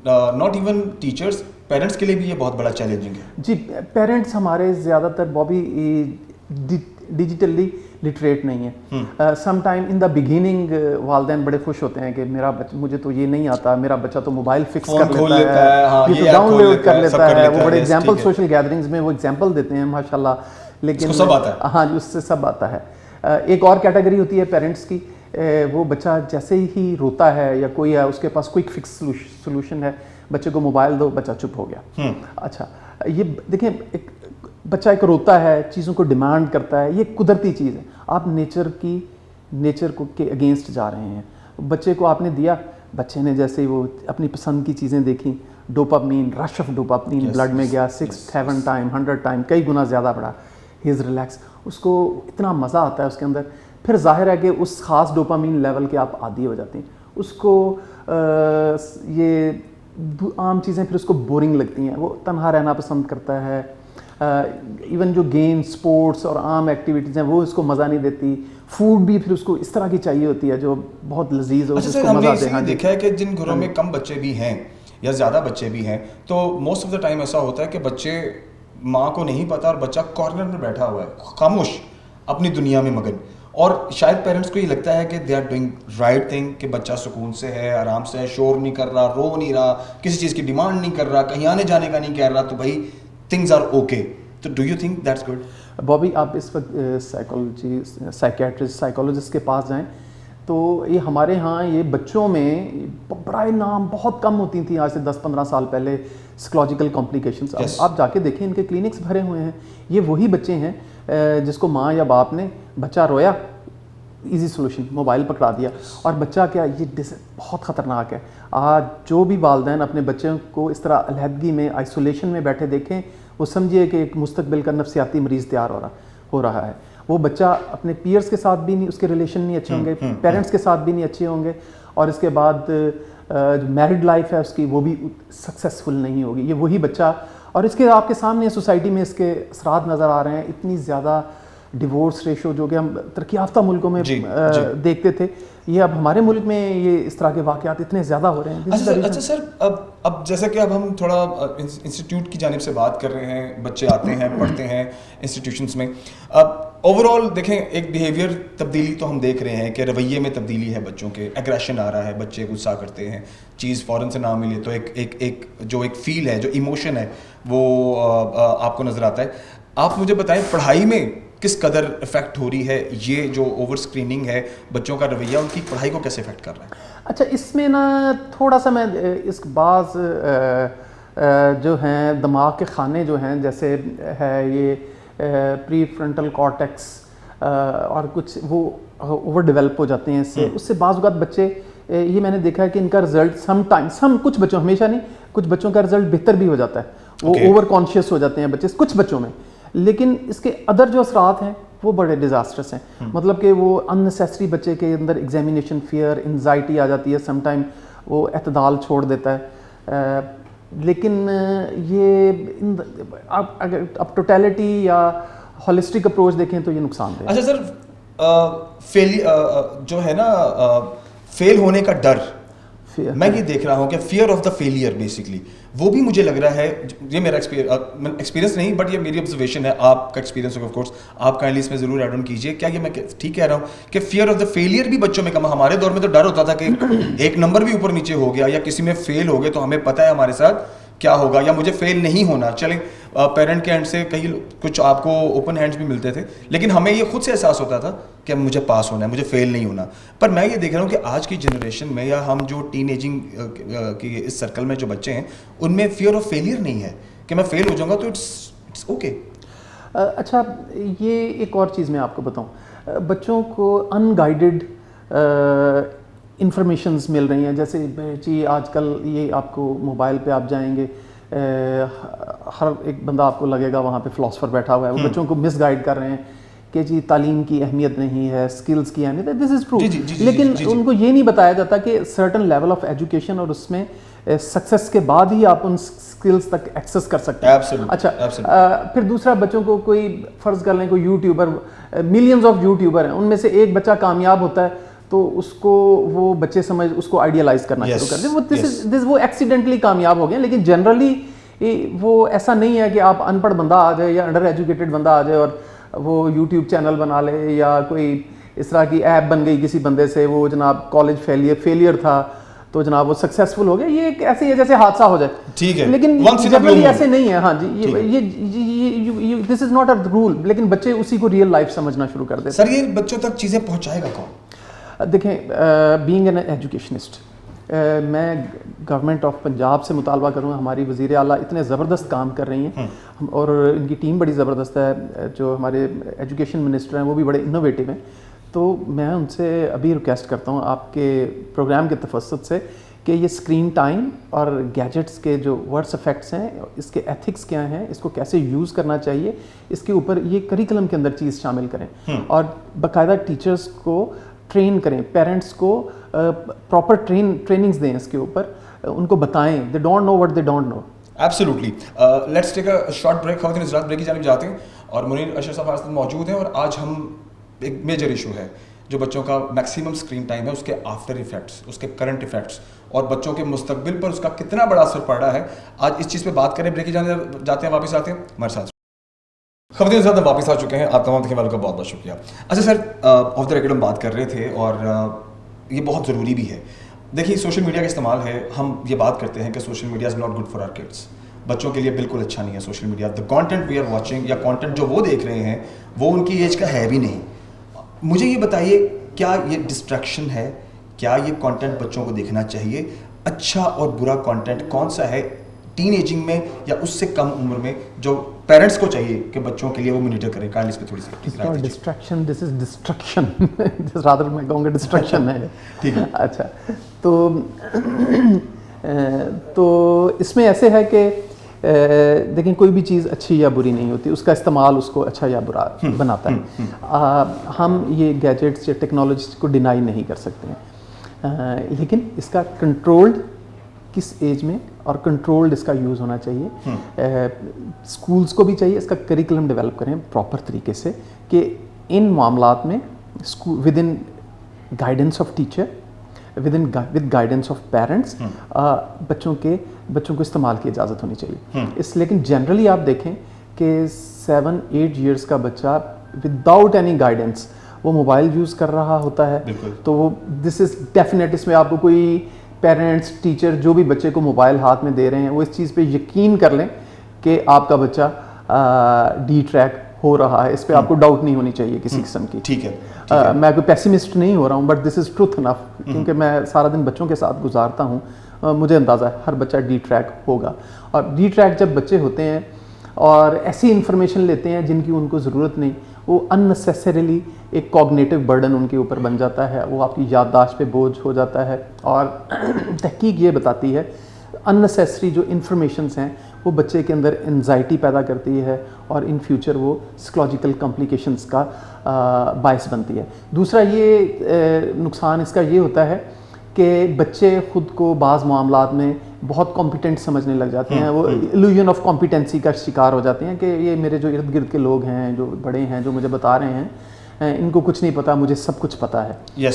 ناٹ ایون ٹیچرس, پیرنٹس کے لیے بھی یہ بہت بڑا چیلنجنگ ہے. جی, پیرنٹس ہمارے زیادہ تر بابی ڈیجیٹلی لٹریٹ نہیں ہیں. Some time in the beginning والدین بڑے خوش ہوتے ہیں کہ میرا مجھے تو یہ نہیں آتا, میرا بچہ تو موبائل فکس کر لیتا ہے, یہ تو ڈاؤن لوڈ کر لیتا ہے. وہ بڑے ایگزامپل سوشل گیدرنگز میں وہ ایگزامپل دیتے ہیں ماشاء اللہ, لیکن سب آتا ہے. ہاں جی, اس سے سب آتا ہے. ایک اور کیٹیگری ہوتی ہے پیرنٹس کی, وہ بچہ جیسے ہی روتا ہے یا کوئی ہے اس کے پاس کوئک فکس سولوشن ہے, بچے کو موبائل دو, بچہ چپ ہو گیا. اچھا, یہ دیکھیں, ایک بچہ ایک روتا ہے, چیزوں کو ڈیمانڈ کرتا ہے, یہ قدرتی چیز ہے. آپ نیچر کو کے اگینسٹ جا رہے ہیں. بچے کو آپ نے دیا, بچے نے جیسے ہی وہ اپنی پسند کی چیزیں دیکھیں, dopamine, rush of dopamine blood میں گیا 6-7 ٹائم 100 ٹائم, کئی گنا زیادہ بڑھا. ہی از ریلیکس, اس کو اتنا مزہ آتا ہے اس کے اندر. پھر ظاہر ہے کہ اس خاص ڈوپامین لیول کے آپ عادی ہو جاتے ہیں. اس کو یہ عام چیزیں پھر اس کو بورنگ لگتی ہیں, وہ تنہا رہنا پسند کرتا ہے. ایون جو گیم, اسپورٹس اور عام ایکٹیویٹیز ہیں وہ اس کو مزہ نہیں دیتی. فوڈ بھی پھر اس کو اس طرح کی چاہیے ہوتی ہے جو بہت لذیذ ہو, جس کو مزہ دے. ہم نے دیکھا ہے کہ جن گھروں میں کم بچے بھی ہیں یا زیادہ بچے بھی ہیں, تو موسٹ آف دا ٹائم ایسا ہوتا ہے کہ بچے, ماں کو نہیں پتا اور بچہ کارنر میں بیٹھا ہوا ہے خاموش اپنی دنیا میں مگن, اور شاید پیرنٹس کو یہ لگتا ہے کہ they are doing right thing, کہ بچہ سکون سے ہے, آرام سے ہے, شور نہیں کر رہا, رو نہیں رہا, کسی چیز کی ڈیمانڈ نہیں کر رہا, کہیں آنے جانے کا نہیں کہہ رہا, تو بھائی تھنگز آر اوکے. تو do you think that's good? Bobby, آپ اس وقت سائیکالوجسٹ کے پاس جائیں تو یہ ہمارے ہاں یہ بچوں میں برائے نام بہت کم ہوتی تھیں آج سے 10-15 سال پہلے سائیکولوجیکل کمپلیکیشنس. آپ جا کے دیکھیں ان کے کلینکس بھرے ہوئے ہیں. یہ وہی بچے ہیں جس کو ماں یا باپ نے, بچہ رویا, ایزی سولوشن, موبائل پکڑا دیا. اور بچہ کیا, یہ بہت خطرناک ہے. آج جو بھی والدین اپنے بچوں کو اس طرح علیحدگی میں, آئسولیشن میں بیٹھے دیکھیں, وہ سمجھیے کہ ایک مستقبل کا نفسیاتی مریض تیار ہو رہا ہے. وہ بچہ اپنے پیئرس کے ساتھ بھی نہیں, اس کے ریلیشن نہیں اچھے ہوں گے, پیرنٹس کے ساتھ بھی نہیں اچھے ہوں گے, اور اس کے بعد جو میرڈ لائف ہے اس کی وہ بھی سکسیزفل نہیں ہوگی. یہ وہی بچہ, اور اس کے آپ کے سامنے سوسائٹی میں اس کے اثرات نظر آ رہے ہیں. اتنی زیادہ ڈیورس ریشو جو کہ ہم ترقی یافتہ ملکوں میں دیکھتے تھے, یہ اب ہمارے ملک میں یہ اس طرح کے واقعات اتنے زیادہ ہو رہے ہیں. اچھا سر, اب جیسا کہ اب ہم تھوڑا انسٹیٹیوٹ کی جانب سے بات کر رہے ہیں, بچے آتے ہیں, پڑھتے ہیں انسٹیٹیوشنس میں, اب اوور آل دیکھیں ایک بیہیویئر تبدیلی تو ہم دیکھ رہے ہیں کہ رویے میں تبدیلی ہے بچوں کے, ایگریشن آ رہا ہے, بچے غصہ کرتے ہیں, چیز فوراً سے نہ ملے تو ایک جو ایک فیل ہے, جو ایموشن ہے وہ آپ کو نظر آتا ہے. آپ مجھے بتائیں پڑھائی میں کس قدر افیکٹ ہو رہی ہے یہ جو اوور اسکریننگ ہے, بچوں کا رویہ ان کی پڑھائی کو کیسے افیکٹ کر رہا ہے؟ اچھا, اس میں نا تھوڑا سا میں اس بعض جو ہیں دماغ کے خانے جو ہیں, جیسے ہے یہ پری فرنٹل کارٹیکس اور کچھ وہ اوور ڈیولپ ہو جاتے ہیں اس سے بعض اوقات بچے, یہ میں نے دیکھا ہے کہ ان کا رزلٹ کچھ بچوں, ہمیشہ نہیں, کچھ بچوں کا رزلٹ بہتر بھی ہو جاتا ہے, وہ اوور کانشیس ہو جاتے ہیں بچے کچھ بچوں میں. لیکن اس کے ادر جو اثرات ہیں وہ بڑے ڈیزاسٹرس ہیں. مطلب کہ وہ اننیسیسری بچے کے اندر ایگزامینیشن فیئر، انزائٹی آ جاتی ہے، سم ٹائم وہ اعتدال چھوڑ دیتا ہے. لیکن یہ اگر آپ ٹوٹیلٹی یا ہولسٹک اپروچ دیکھیں تو یہ نقصان دہ ہے. اچھا سر، جو ہے نا فیل ہونے کا ڈر، میں یہ دیکھ رہا ہوں کہ fear of the failure basically وہ بھی مجھے لگ رہا ہے، یہ میرا ایکسپیرینس نہیں بٹ یہ میری آبزرویشن ہے، آپ کا ایکسپیرینس ہوگا آف کورس، آپ کائنڈلی اس میں ضرور ایڈ آن کیجیے. کیا یہ میں ٹھیک کہہ رہا ہوں کہ فیئر آف دا فیلئر بھی بچوں میں کم؟ ہمارے دور میں تو ڈر ہوتا تھا کہ ایک نمبر بھی اوپر نیچے ہو گیا یا کسی میں فیل ہو گئے تو ہمیں پتہ ہے ہمارے ساتھ کیا ہوگا، یا مجھے فیل نہیں ہونا. چلیں پیرنٹ کے اینڈ سے کہیں کچھ آپ کو اوپن ہینڈس بھی ملتے تھے، لیکن ہمیں یہ خود سے احساس ہوتا تھا کہ مجھے پاس ہونا ہے، مجھے فیل نہیں ہونا. پر میں یہ دیکھ رہا ہوں کہ آج کی جنریشن میں یا ہم جو ٹین ایجنگ کی اس سرکل میں جو بچے ہیں ان میں فیئر آف فیلئر نہیں ہے کہ میں فیل ہو جاؤں گا تو اٹس اوکے. اچھا یہ ایک اور چیز میں آپ کو بتاؤں، بچوں کو ان گائیڈڈ انفارمیشنز مل رہی ہیں. جیسے جی آج کل یہ آپ کو موبائل پہ آپ جائیں گے، ہر ایک بندہ آپ کو لگے گا وہاں پہ فلاسفر بیٹھا ہوا ہے، وہ بچوں کو مس گائیڈ کر رہے ہیں کہ جی تعلیم کی اہمیت نہیں ہے، اسکلز کی اہمیت ہے. دس از ٹرو، لیکن ان کو یہ نہیں بتایا جاتا کہ سرٹن لیول آف ایجوکیشن اور اس میں سکسیس کے بعد ہی آپ ان اسکلز تک ایکسیس کر سکتے ہیں. اچھا پھر دوسرا، بچوں کو کوئی فرض کر لیں کوئی یوٹیوبر، ملینز آف یوٹیوبر ہیں، ان میں سے ایک بچہ کامیاب ہوتا ہے تو اس کو وہ بچے اس کو آئیڈیلائز کرنا شروع کر دیں. وہ ایکسیڈنٹلی کامیاب ہو گئے، لیکن جنرلی وہ ایسا نہیں ہے کہ آپ ان پڑھ بندہ آ جائے یا انڈر ایجوکیٹڈ بندہ آ جائے اور وہ یوٹیوب چینل بنا لے یا کوئی اس طرح کی ایپ بن گئی کسی بندے سے، وہ جناب کالج فیلئر تھا تو جناب وہ سکسیزفل ہو گیا. یہ ایک ایسے ہی ہے جیسے حادثہ ہو جائے، ٹھیک ہے، لیکن جنرلی ایسے نہیں ہے. ہاں جی، یہ دس از ناٹ اے رول، لیکن بچے اسی کو ریئل لائف سمجھنا شروع کر دیتے. سر یہ بچوں تک چیزیں پہنچائے گا کون؟ دیکھیں، بینگ این ایجوکیشنسٹ، میں گورنمنٹ آف پنجاب سے مطالبہ کروں، ہماری وزیر اعلیٰ اتنے زبردست کام کر رہی ہیں اور ان کی ٹیم بڑی زبردست ہے، جو ہمارے ایجوکیشن منسٹر ہیں وہ بھی بڑے انوویٹو ہیں. تو میں ان سے ابھی ریکویسٹ کرتا ہوں آپ کے پروگرام کے تفصد سے کہ یہ اسکرین ٹائم اور گیجٹس کے جو ورڈس افیکٹس ہیں، اس کے ایتھکس کیا ہیں، اس کو کیسے یوز کرنا چاہیے، اس کے اوپر یہ کریکلم کے اندر چیز شامل کریں اور باقاعدہ ٹیچرس کو ٹرین کریں، پیرنٹس کو پراپر ٹریننگز دیں اس کے اوپر، ان کو بتائیں. They don't know what they don't know. Absolutely. Let's take a short break. خواتین حضرات بریک کی جانب جاتے ہیں اور منیر اشرف صاحب ہمارے ساتھ موجود ہیں اور آج ہم ایک میجر ایشو ہے جو بچوں کا میکسیمم اسکرین ٹائم ہے، اس کے آفٹر ایفیکٹس، اس کے کرنٹ ایفیکٹس اور بچوں کے مستقبل پر اس کا کتنا بڑا اثر پڑ رہا ہے. آج اس چیز پہ بات کریں. بریک کی جانب جاتے ہیں، واپس آتے ہیں ہمارے ساتھ. خواتین حضرات ہم واپس آ چکے ہیں. آپ تمام دیکھنے والوں کا بہت بہت شکریہ. اچھا سر، آف دا ریکارڈ ہم بات کر رہے تھے اور یہ بہت ضروری بھی ہے. دیکھیے سوشل میڈیا کا استعمال ہے، ہم یہ بات کرتے ہیں کہ social media is not good for our kids. بچوں کے لیے بالکل اچھا نہیں ہے social media. The content we are watching یا کانٹینٹ جو وہ دیکھ رہے ہیں وہ ان کی ایج کا ہے بھی نہیں. مجھے یہ بتائیے کیا یہ ڈسٹریکشن ہے؟ کیا یہ کانٹینٹ بچوں کو دیکھنا چاہیے؟ اچھا اور برا کانٹینٹ کون سا ہے ٹین ایجنگ میں یا اس سے کم عمر میں جو پیرنٹس کو چاہیے کہ بچوں کے لیے وہ مانیٹر کریں؟ کائنڈلی اس پہ تھوڑی سی ڈسٹریکشن، دس از ڈسٹرکشن، رادر میں کہوں گا ڈسٹریکشن ہے. ٹھیک ہے. اچھا تو اس میں ایسے ہے کہ دیکھیں کوئی بھی چیز اچھی یا بری نہیں ہوتی، اس کا استعمال اس کو اچھا یا برا بناتا ہے. ہم یہ گیجٹس یا ٹیکنالوجیز کو ڈینائی نہیں کر سکتے ہیں، لیکن اس کا کنٹرولڈ کس ایج میں اور کنٹرولڈ اس کا یوز ہونا چاہیے. اسکولس کو بھی چاہیے اس کا کریکلم ڈیولپ کریں پراپر طریقے سے کہ ان معاملات میں with in guidance of teacher, with guidance of parents بچوں کو استعمال کی اجازت ہونی چاہیے. لیکن جنرلی آپ دیکھیں کہ 7-8 ایئرس کا بچہ وداؤٹ اینی گائیڈنس وہ موبائل یوز کر رہا ہوتا ہے. تو وہ دس از ڈیفینیٹ، اس میں آپ کو کوئی پیرنٹس ٹیچر جو بھی بچے کو موبائل ہاتھ میں دے رہے ہیں وہ اس چیز پہ یقین کر لیں کہ آپ کا بچہ ڈی ٹریک ہو رہا ہے. اس پہ آپ کو ڈاؤٹ نہیں ہونی چاہیے کسی قسم کی. ٹھیک ہے. میں کوئی پیسیمسٹ نہیں ہو رہا ہوں بٹ دس از ٹروتھ انف، کیونکہ میں سارا دن بچوں کے ساتھ گزارتا ہوں. مجھے اندازہ ہے ہر بچہ ڈی ٹریک ہوگا. اور ڈی ٹریک جب بچے ہوتے ہیں اور ایسی انفارمیشن لیتے ہیں جن کی ان کو ضرورت نہیں، وہ اننیسیسریلی ایک کوگنیٹو برڈن ان کے اوپر بن جاتا ہے، وہ آپ کی یادداشت پہ بوجھ ہو جاتا ہے. اور تحقیق یہ بتاتی ہے اننیسیسری جو انفارمیشنس ہیں وہ بچے کے اندر انزائٹی پیدا کرتی ہے اور ان فیوچر وہ سائیکولوجیکل کمپلیکیشنز کا باعث بنتی ہے. دوسرا یہ نقصان اس کا یہ ہوتا ہے کہ بچے خود کو بعض معاملات میں بہت کمپیٹنٹ سمجھنے لگ جاتے ہیں, وہ ایلوژن آف کمپیٹنسی کا شکار ہو جاتے ہیں کہ یہ میرے جو ارد گرد کے لوگ ہیں, جو بڑے ہیں, جو مجھے بتا رہے ہیں, ان کو کچھ نہیں پتا, مجھے سب کچھ پتا ہے.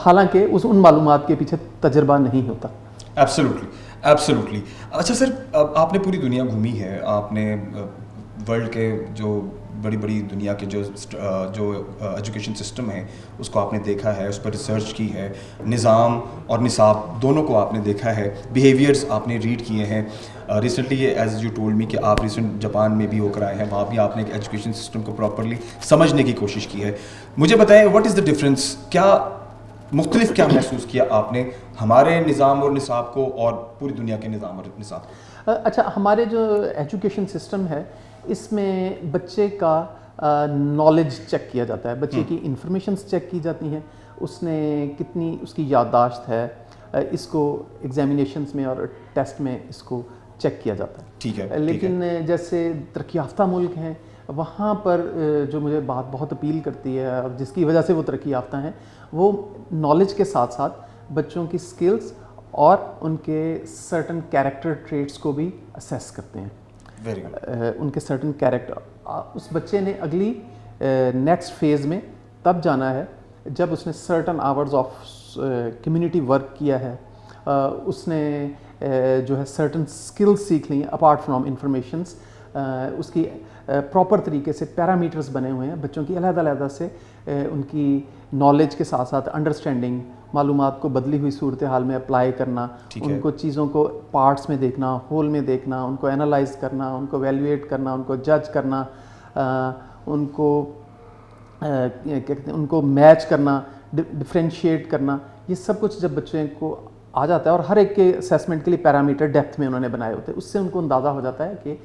حالانکہ ان معلومات کے پیچھے تجربہ نہیں ہوتا. ایبسلیوٹلی. اچھا سر, آپ نے پوری دنیا گھومی ہے, آپ نے ورلڈ کے جو بڑی بڑی دنیا کے جو ایجوکیشن سسٹم ہے اس کو آپ نے دیکھا ہے, اس پر ریسرچ کی ہے, نظام اور نصاب دونوں کو آپ نے دیکھا ہے, بیہیویئرس آپ نے ریڈ کیے ہیں. Recently as you told me کہ آپ ریسنٹ جاپان میں بھی ہو کر آئے ہیں, وہاں بھی آپ نے ایجوکیشن سسٹم کو پراپرلی سمجھنے کی کوشش کی ہے. مجھے بتائیں واٹ از دا ڈفرینس, کیا مختلف کیا محسوس کیا آپ نے ہمارے نظام اور نصاب کو اور پوری دنیا کے نظام اور نصاب کو؟ اچھا, ہمارے جو ایجوکیشن سسٹم ہے اس میں بچے کا نالج چیک کیا جاتا ہے, بچے کی انفارمیشنز چیک کی جاتی ہیں, اس نے کتنی اس کی یادداشت ہے, اس کو ایگزامینیشنز میں اور ٹیسٹ میں اس کو چیک کیا جاتا ہے. ٹھیک ہے. لیکن جیسے ترقی یافتہ ملک ہیں وہاں پر جو مجھے بات بہت اپیل کرتی ہے اور جس کی وجہ سے وہ ترقی یافتہ ہیں, وہ نالج کے ساتھ ساتھ بچوں کی سکلز اور ان کے سرٹن کیریکٹر ٹریٹس کو بھی اسیس کرتے ہیں. ان کے سرٹن کیریکٹر, اس بچے نے اگلی نیکسٹ فیز میں تب جانا ہے جب اس نے certain hours of community work کیا ہے, اس نے جو ہے سرٹن سکلز سیکھ لی ہیں اپارٹ فرام انفارمیشنس, اس کی پراپر طریقے سے پیرامیٹرز بنے ہوئے ہیں بچوں کی علیحدہ علیحدہ سے, ان کی نالج کے ساتھ ساتھ انڈرسٹینڈنگ, معلومات کو بدلی ہوئی صورتحال میں اپلائی کرنا, ان کو چیزوں کو پارٹس میں دیکھنا, ہول میں دیکھنا, ان کو انالائز کرنا, ان کو ویلیویٹ کرنا, ان کو جج کرنا, ان کو کیا کہتے ہیں ان کو میچ کرنا, ڈفرینشیٹ کرنا, یہ سب کچھ جب بچے کو آ جاتا ہے اور ہر ایک کے اسیسمنٹ کے لیے پیرامیٹر ڈیپتھ میں انہوں نے بنائے ہوتے ہیں, اس سے ان کو اندازہ ہو جاتا ہے کہ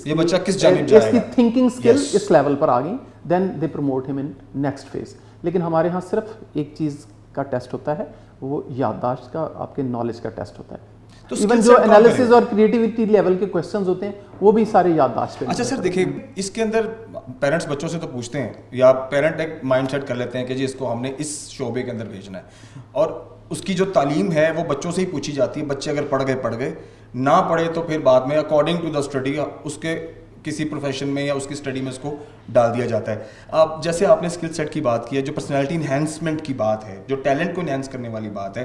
یہ بچہ کس جانب جائے گا, اس کی تھنکنگ سکل اس لیول پر آ گئی, دین دے پروموٹ ہم ان نیکسٹ فیز. لیکن ہمارے ہاں صرف ایک چیز کا ٹیسٹ ہوتا ہے, وہ یادداشت کا, آپ کے نالج کا ٹیسٹ ہوتا ہے. ایون جو انالیسز اور کریٹیوٹی لیول کے کوشچنز ہوتے ہیں وہ بھی سارے یادداشت پہ. اچھا سر دیکھیں, اس کے اندر پیرنٹس بچوں سے تو پوچھتے ہیں, یا پیرنٹ ایک مائنڈ سیٹ کر لیتے ہیں کہ جی اس کو ہم نے اس شعبے کے اندر بھیجنا ہے, اور اس کی جو تعلیم ہے وہ بچوں سے ہی پوچھی جاتی ہے. بچے اگر پڑھ گئے, نہ پڑھے تو پھر بعد میں اکارڈنگ ٹو دا اسٹڈی اس کے کسی پروفیشن میں یا اس کی اسٹڈی میں اس کو ڈال دیا جاتا ہے. اب جیسے آپ نے اسکل سیٹ کی بات کی ہے, جو پرسنالٹی انہینسمنٹ کی بات ہے, جو ٹیلنٹ کو انہینس کرنے والی بات ہے,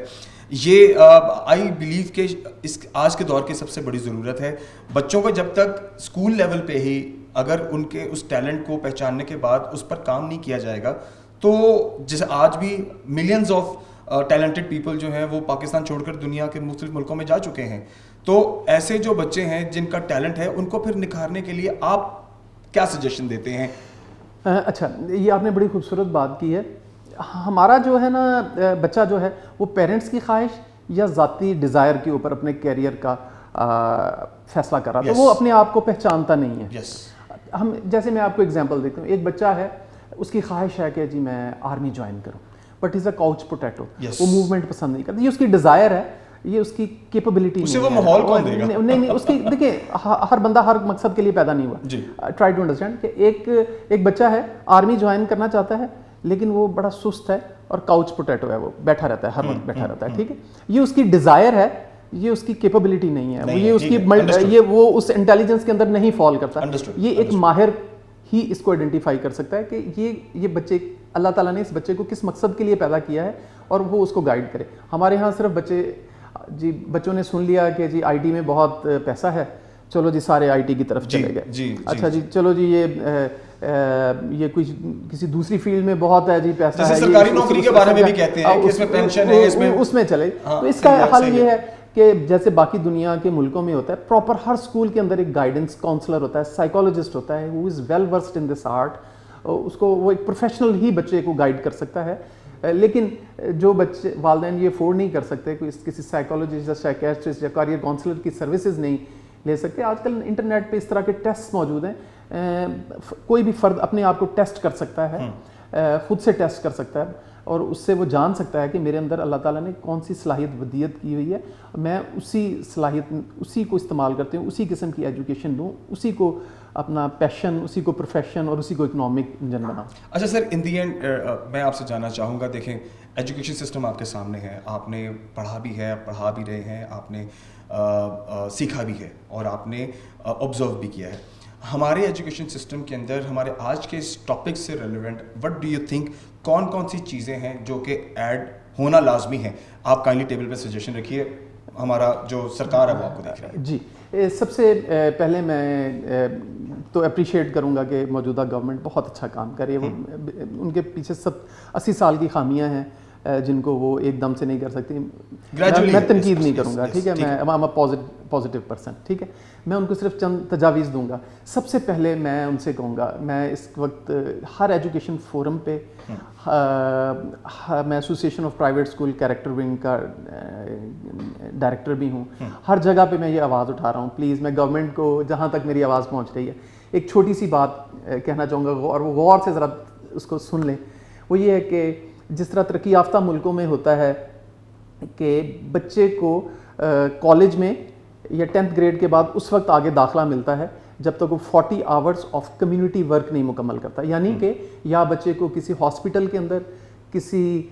یہ آئی بلیو کہ اس آج کے دور کی سب سے بڑی ضرورت ہے. بچوں کو جب تک اسکول لیول پہ ہی اگر ان کے اس ٹیلنٹ کو پہچاننے کے بعد اس پر کام نہیں کیا جائے گا, تو جیسے آج بھی ملینز آف ٹیلنٹڈ پیپل جو ہیں وہ پاکستان چھوڑ کر دنیا کے مختلف ملکوں میں جا چکے ہیں, تو ایسے جو بچے ہیں جن کا ٹیلنٹ ہے ان کو پھر نکھارنے کے لیے آپ کیا سجیشن دیتے ہیں؟ اچھا, یہ آپ نے بڑی خوبصورت بات کی ہے. ہمارا جو ہے نا بچہ جو ہے وہ پیرنٹس کی خواہش یا ذاتی ڈیزائر کے اوپر اپنے کیریئر کا فیصلہ کر رہا تھا, وہ اپنے آپ کو پہچانتا نہیں ہے. ہم جیسے میں آپ کو ایگزامپل دیتا ہوں, ایک بچہ ہے, اس کی خواہش ہے کہ جی میں آرمی جوائن کروں, but is a couch potato, وہ موومنٹ پسند نہیں کرتا. یہ اس کی ڈیزائر ہے, یہ اس کی کیپیبلٹی اسے وہ ماحول کون دے گا؟ نہیں, اس کی دیکھیں ہر بندہ ہر مقصد کے لیے پیدا نہیں ہوا. ٹرائی ٹو انڈرسٹینڈ کہ ایک بچہ ہے آرمی جوائن کرنا چاہتا ہے, لیکن وہ بڑا سست ہے اور کاؤچ پوٹیٹو ہے, وہ بیٹھا رہتا ہے, ہر وقت بیٹھا رہتا ہے. ٹھیک ہے, یہ اس کی ڈیزائر ہے, یہ اس کی کیپیبلٹی نہیں ہے, یہ اس کی وہ اس انٹیلیجنس کے اندر نہیں فال کرتا. یہ ایک ماہر ہی اس کو آئیڈینٹیفائی کر سکتا ہے کہ یہ بچے اللہ تعالیٰ نے اس بچے کو کس مقصد کے لیے پیدا کیا ہے اور وہ اس کو گائیڈ کرے. ہمارے ہاں صرف بچوں نے سن لیا کہ جی آئی ٹی میں بہت پیسہ ہے, چلو جی سارے آئی ٹی کی طرف چلے گئے. اچھا جی چلو جی یہ کسی دوسری فیلڈ میں بہت ہے جی پیسہ ہے, سرکاری نوکری کے بارے میں بھی کہتے ہیں کہ اس میں پینشن ہے, اس میں چلے. تو اس کا حل یہ ہے کہ جیسے باقی دنیا کے ملکوں میں ہوتا ہے, پراپر ہر اسکول کے اندر ایک گائیڈنس کاؤنسلر ہوتا ہے, سائیکالوجسٹ ہوتا ہے, who is well versed in this art. اس کو وہ ایک پروفیشنل ہی بچے کو گائیڈ کر سکتا ہے. لیکن جو بچے والدین یہ افورڈ نہیں کر سکتے, کسی سائیکالوجسٹ یا سائیکیٹرسٹ یا کیریئر کاؤنسلر کی سروسز نہیں لے سکتے. آج کل انٹرنیٹ پہ اس طرح کے ٹیسٹ موجود ہیں, کوئی بھی فرد اپنے آپ کو ٹیسٹ کر سکتا ہے, خود سے ٹیسٹ کر سکتا ہے. اور اس سے وہ جان سکتا ہے کہ میرے اندر اللہ تعالیٰ نے کون سی صلاحیت ودیت کی ہوئی ہے، میں اسی صلاحیت اسی کو استعمال کرتے ہوں، اسی قسم کی ایجوکیشن دوں، اسی کو اپنا پیشن، اسی کو پروفیشن اور اسی کو اکنامک انجن بناؤں. اچھا سر، ان دی اینڈ میں آپ سے جاننا چاہوں گا، دیکھیں ایجوکیشن سسٹم آپ کے سامنے ہے، آپ نے پڑھا بھی ہے، پڑھا بھی رہے ہیں، آپ نے سیکھا بھی ہے اور آپ نے آبزرو بھی کیا ہے. ہمارے ایجوکیشن سسٹم کے اندر ہمارے آج کے اس ٹاپک سے relevant what do you think کون کون سی چیزیں ہیں جو کہ ایڈ ہونا لازمی ہیں؟ آپ کائنڈلی ٹیبل پہ سجیشن رکھیے، ہمارا جو سرکار ہے وہ آپ کو دیکھ رہا ہے. جی، سب سے پہلے میں تو اپریشیٹ کروں گا کہ موجودہ گورنمنٹ بہت اچھا کام کر رہی ہے. وہ ان کے پیچھے 80 سال کی خامیاں ہیں جن کو وہ ایک دم سے نہیں کر سکتی. میں تنقید نہیں کروں گا، ٹھیک ہے، میں پازیٹیو پرسن، ٹھیک ہے، میں ان کو صرف چند تجاویز دوں گا. سب سے پہلے میں ان سے کہوں گا، میں اس وقت ہر ایجوکیشن فورم پہ، میں association of private school character wing کا ڈائریکٹر بھی ہوں، ہر جگہ پہ میں یہ آواز اٹھا رہا ہوں. پلیز میں گورنمنٹ کو جہاں تک میری آواز پہنچ رہی ہے ایک چھوٹی سی بات کہنا چاہوں گا، اور وہ غور سے ذرا اس کو سن لیں. وہ یہ ہے کہ جس طرح ترقی یافتہ ملکوں میں ہوتا ہے کہ بچے کو کالج میں یا 10th گریڈ کے بعد اس وقت آگے داخلہ ملتا ہے جب تک وہ 40 آورس آف کمیونٹی ورک نہیں مکمل کرتا. یعنی کہ یا بچے کو کسی ہاسپٹل کے اندر، کسی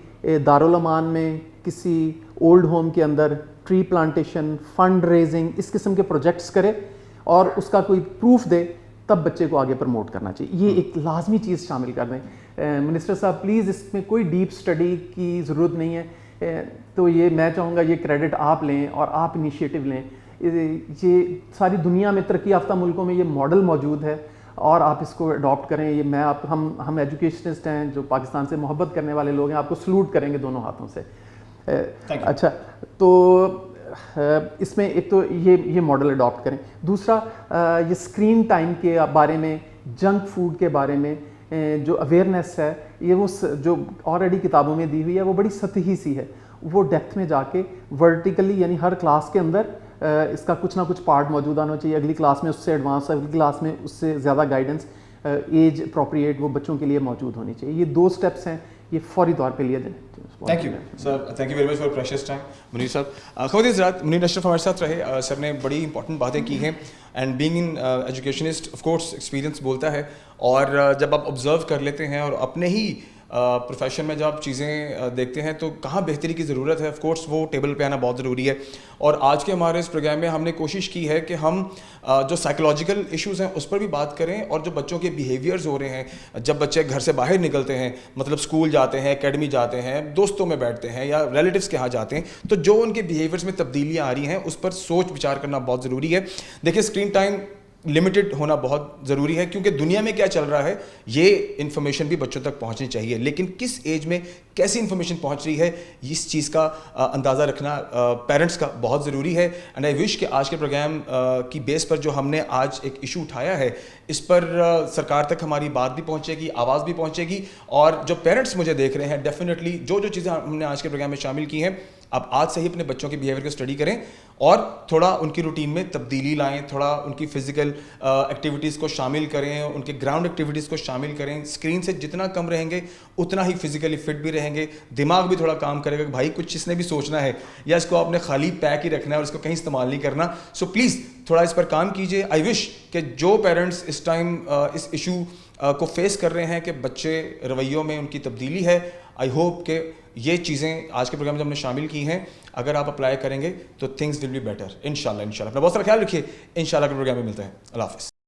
دارالامان میں، کسی اولڈ ہوم کے اندر ٹری پلانٹیشن، فنڈ ریزنگ، اس قسم کے پروجیکٹس کرے اور اس کا کوئی پروف دے، تب بچے کو آگے پروموٹ کرنا چاہیے. یہ ایک لازمی چیز شامل کر دیں. منسٹر صاحب پلیز اس میں کوئی ڈیپ سٹڈی کی ضرورت نہیں ہے. تو یہ میں چاہوں گا یہ کریڈٹ آپ لیں اور آپ انیشیٹو لیں. یہ ساری دنیا میں ترقی یافتہ ملکوں میں یہ ماڈل موجود ہے اور آپ اس کو اڈاپٹ کریں. یہ میں ہم ایجوکیشنسٹ ہیں جو پاکستان سے محبت کرنے والے لوگ ہیں، آپ کو سلوٹ کریں گے دونوں ہاتھوں سے. اچھا، تو اس میں ایک تو یہ ماڈل اڈاپٹ کریں. دوسرا، یہ اسکرین ٹائم کے بارے میں، جنک فوڈ کے بارے میں جو اویئرنیس ہے، یہ وہ جو آلریڈی کتابوں میں دی ہوئی ہے وہ بڑی سطحی سی ہے. وہ ڈیپتھ میں جا کے ورٹیکلی، یعنی ہر کلاس کے اندر اس کا کچھ نہ کچھ پارٹ موجود آنا چاہیے. اگلی کلاس میں اس سے ایڈوانس، اگلی کلاس میں اس سے زیادہ گائیڈنس ایج اپروپریٹ وہ بچوں کے لیے موجود ہونی چاہیے. یہ 2 سٹیپس ہیں، یہ فوری طور پہ لیے جائیں. Thank you sir, thank you very much for precious time. Munir صاحب، خواتین حضرات، منیر اشرف ہمارے ساتھ رہے. سر نے بڑی امپورٹنٹ باتیں کی ہیں and being in educationist of course experience بولتا ہے. اور جب آپ آبزرو کر لیتے ہیں اور اپنے ہی پروفیشن میں جب آپ چیزیں دیکھتے ہیں تو کہاں بہتری کی ضرورت ہے، آف کورس وہ ٹیبل پہ آنا بہت ضروری ہے. اور آج کے ہمارے اس پروگرام میں ہم نے کوشش کی ہے کہ ہم جو سائیکولوجیکل ایشوز ہیں اس پر بھی بات کریں، اور جو بچوں کے بیہیویئرز ہو رہے ہیں جب بچے گھر سے باہر نکلتے ہیں، مطلب اسکول جاتے ہیں، اکیڈمی جاتے ہیں، دوستوں میں بیٹھتے ہیں یا ریلیٹیوز کے ہاں جاتے ہیں، تو جو ان کے بیہیویئرز میں تبدیلیاں آ رہی ہیں اس پر سوچ وچار کرنا بہت ضروری ہے. دیکھیں، اسکرین ٹائم لمیٹڈ ہونا بہت ضروری ہے کیونکہ دنیا میں کیا چل رہا ہے یہ انفارمیشن بھی بچوں تک پہنچنی چاہیے، لیکن کس ایج میں کیسی انفارمیشن پہنچ رہی ہے اس چیز کا اندازہ رکھنا پیرنٹس کا بہت ضروری ہے. اینڈ آئی وش کہ آج کے پروگرام کی بیس پر جو ہم نے آج ایک ایشو اٹھایا ہے اس پر سرکار تک ہماری بات بھی پہنچے گی، آواز بھی پہنچے گی. اور جو پیرنٹس مجھے دیکھ رہے ہیں ڈیفینیٹلی جو چیزیں ہم نے آج کے پروگرام میں شامل کی ہیں، آپ آج سے ہی اپنے بچوں کے بیہیویئر کو اسٹڈی کریں اور تھوڑا ان کی روٹین میں تبدیلی لائیں، تھوڑا ان کی فزیکل ایکٹیویٹیز کو شامل کریں، ان کے گراؤنڈ ایکٹیویٹیز کو شامل کریں. اسکرین سے جتنا کم رہیں گے اتنا ہی فزیکلی فٹ بھی رہیں گے، دماغ بھی تھوڑا کام کرے گا کہ بھائی کچھ اس نے بھی سوچنا ہے یا اس کو آپ نے خالی پیک ہی رکھنا ہے اور اس کو کہیں استعمال نہیں کرنا. سو پلیز تھوڑا اس پر کام کیجیے. آئی وش کہ جو پیرنٹس اس ٹائم اس ایشو کو فیس کر رہے ہیں کہ بچے رویوں میں ان کی تبدیلی ہے، آئی ہوپ کہ یہ چیزیں آج کے پروگرام میں ہم نے شامل کی ہیں اگر آپ اپلائی کریں گے تو تھنگس ول بی بیٹر انشاءاللہ. اپنا بہت سارا خیال رکھیے. انشاءاللہ کے پروگرام میں ملتے ہیں. اللہ حافظ.